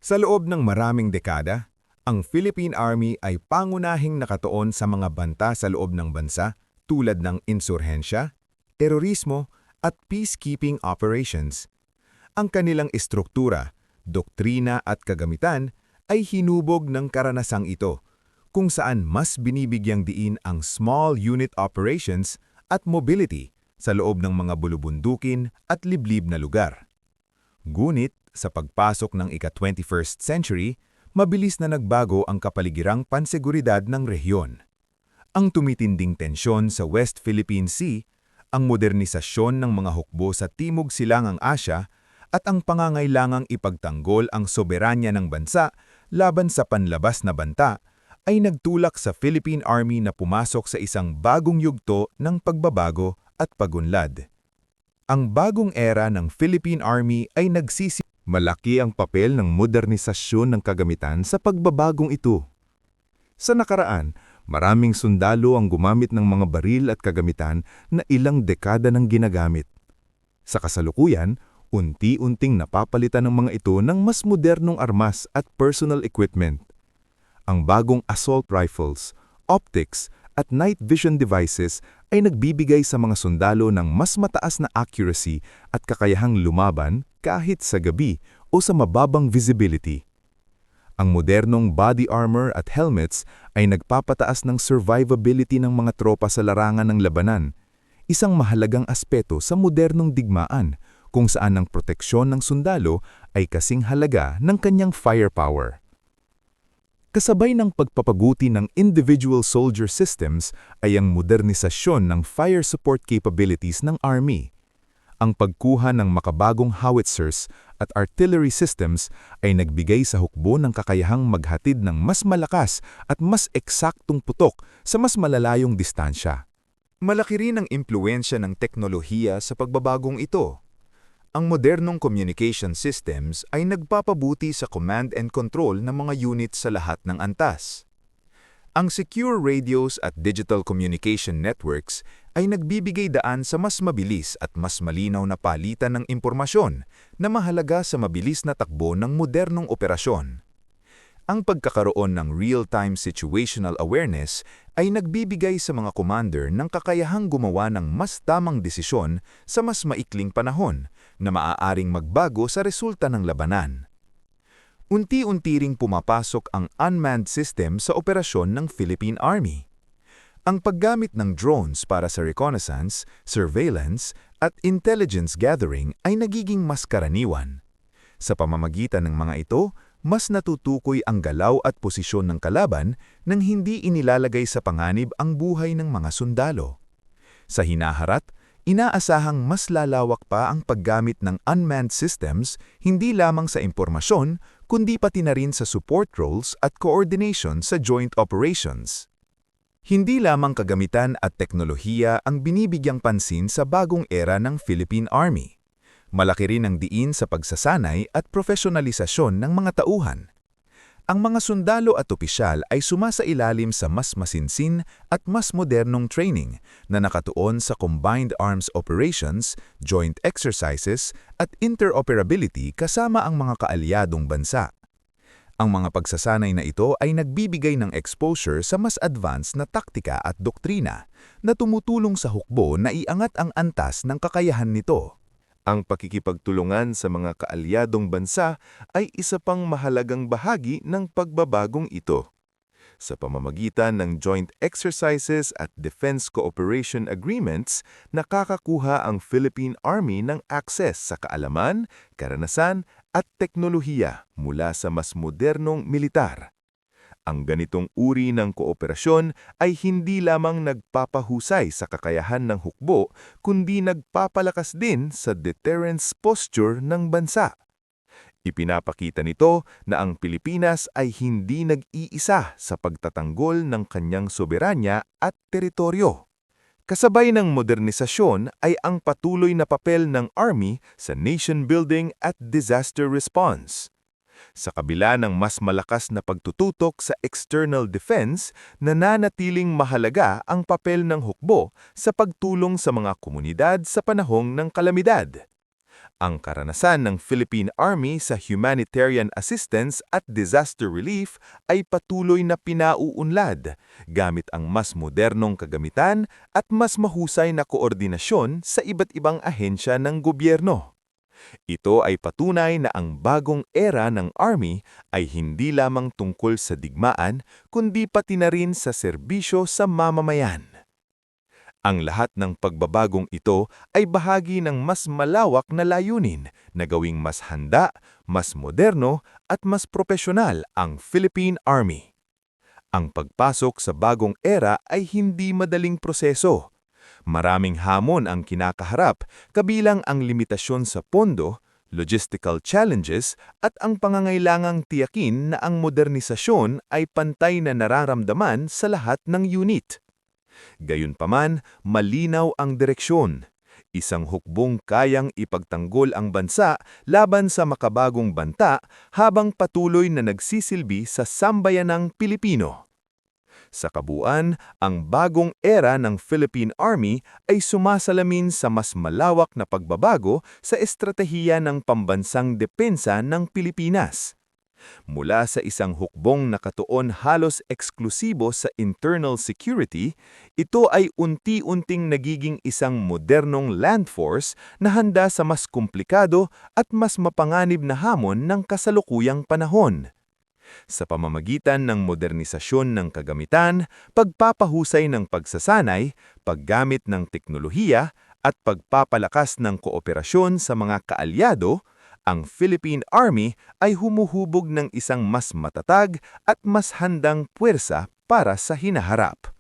Sa loob ng maraming dekada, ang Philippine Army ay pangunahing nakatuon sa mga banta sa loob ng bansa tulad ng insurhensya, terorismo at peacekeeping operations. Ang kanilang estruktura, doktrina at kagamitan ay hinubog ng karanasang ito, kung saan mas binibigyang diin ang small unit operations at mobility sa loob ng mga bulubundukin at liblib na lugar. Ngunit, sa pagpasok ng ika-21st century, mabilis na nagbago ang kapaligirang panseguridad ng rehiyon. Ang tumitinding tensyon sa West Philippine Sea, ang modernisasyon ng mga hukbo sa Timog Silangang Asya, at ang pangangailangang ipagtanggol ang soberanya ng bansa laban sa panlabas na banta, ay nagtulak sa Philippine Army na pumasok sa isang bagong yugto ng pagbabago at pagunlad. Ang bagong era ng Philippine Army ay Malaki ang papel ng modernisasyon ng kagamitan sa pagbabagong ito. Sa nakaraan, maraming sundalo ang gumamit ng mga baril at kagamitan na ilang dekada nang ginagamit. Sa kasalukuyan, unti-unting napapalitan ng mga ito ng mas modernong armas at personal equipment. Ang bagong assault rifles, optics, at night vision devices ay nagbibigay sa mga sundalo ng mas mataas na accuracy at kakayahang lumaban kahit sa gabi o sa mababang visibility. Ang modernong body armor at helmets ay nagpapataas ng survivability ng mga tropa sa larangan ng labanan, isang mahalagang aspeto sa modernong digmaan kung saan ang proteksyon ng sundalo ay kasing halaga ng kanyang firepower. Kasabay ng pagpapaguti ng individual soldier systems ay ang modernisasyon ng fire support capabilities ng Army. Ang pagkuha ng makabagong howitzers at artillery systems ay nagbigay sa hukbo ng kakayahang maghatid ng mas malakas at mas eksaktong putok sa mas malalayong distansya. Malaki rin ang impluwensya ng teknolohiya sa pagbabagong ito. Ang modernong communication systems ay nagpapabuti sa command and control ng mga unit sa lahat ng antas. Ang secure radios at digital communication networks ay nagbibigay daan sa mas mabilis at mas malinaw na palitan ng impormasyon na mahalaga sa mabilis na takbo ng modernong operasyon. Ang pagkakaroon ng real-time situational awareness ay nagbibigay sa mga commander ng kakayahang gumawa ng mas tamang desisyon sa mas maikling panahon na maaaring magbago sa resulta ng labanan. Unti-unti ring pumapasok ang unmanned system sa operasyon ng Philippine Army. Ang paggamit ng drones para sa reconnaissance, surveillance, at intelligence gathering ay nagiging mas karaniwan. Sa pamamagitan ng mga ito, mas natutukoy ang galaw at posisyon ng kalaban nang hindi inilalagay sa panganib ang buhay ng mga sundalo. Sa hinaharap, inaasahang mas lalawak pa ang paggamit ng unmanned systems hindi lamang sa impormasyon kundi pati na rin sa support roles at coordination sa joint operations. Hindi lamang kagamitan at teknolohiya ang binibigyang pansin sa bagong era ng Philippine Army. Malaki rin ang diin sa pagsasanay at profesionalisasyon ng mga tauhan. Ang mga sundalo at opisyal ay sumasailalim sa mas masinsin at mas modernong training na nakatuon sa combined arms operations, joint exercises, at interoperability kasama ang mga kaalyadong bansa. Ang mga pagsasanay na ito ay nagbibigay ng exposure sa mas advanced na taktika at doktrina na tumutulong sa hukbo na iangat ang antas ng kakayahan nito. Ang pakikipagtulungan sa mga kaalyadong bansa ay isa pang mahalagang bahagi ng pagbabagong ito. Sa pamamagitan ng joint exercises at defense cooperation agreements, nakakakuha ang Philippine Army ng access sa kaalaman, karanasan at teknolohiya mula sa mas modernong militar. Ang ganitong uri ng kooperasyon ay hindi lamang nagpapahusay sa kakayahan ng hukbo, kundi nagpapalakas din sa deterrence posture ng bansa. Ipinapakita nito na ang Pilipinas ay hindi nag-iisa sa pagtatanggol ng kanyang soberanya at teritoryo. Kasabay ng modernisasyon ay ang patuloy na papel ng Army sa nation building at disaster response. Sa kabila ng mas malakas na pagtututok sa external defense, nananatiling mahalaga ang papel ng hukbo sa pagtulong sa mga komunidad sa panahong ng kalamidad. Ang karanasan ng Philippine Army sa humanitarian assistance at disaster relief ay patuloy na pinauunlad gamit ang mas modernong kagamitan at mas mahusay na koordinasyon sa iba't ibang ahensya ng gobyerno. Ito ay patunay na ang bagong era ng Army ay hindi lamang tungkol sa digmaan kundi pati na rin sa serbisyo sa mamamayan. Ang lahat ng pagbabagong ito ay bahagi ng mas malawak na layunin na gawing mas handa, mas moderno at mas propesyonal ang Philippine Army. Ang pagpasok sa bagong era ay hindi madaling proseso. Maraming hamon ang kinakaharap, kabilang ang limitasyon sa pondo, logistical challenges at ang pangangailangang tiyakin na ang modernisasyon ay pantay na nararamdaman sa lahat ng unit. Gayunpaman, malinaw ang direksyon. Isang hukbong kayang ipagtanggol ang bansa laban sa makabagong banta habang patuloy na nagsisilbi sa sambayanang Pilipino. Sa kabuuan, ang bagong era ng Philippine Army ay sumasalamin sa mas malawak na pagbabago sa estratehiya ng pambansang depensa ng Pilipinas. Mula sa isang hukbong nakatuon halos eksklusibo sa internal security, ito ay unti-unting nagiging isang modernong land force na handa sa mas komplikado at mas mapanganib na hamon ng kasalukuyang panahon. Sa pamamagitan ng modernisasyon ng kagamitan, pagpapahusay ng pagsasanay, paggamit ng teknolohiya, at pagpapalakas ng kooperasyon sa mga kaalyado, ang Philippine Army ay humuhubog ng isang mas matatag at mas handang puwersa para sa hinaharap.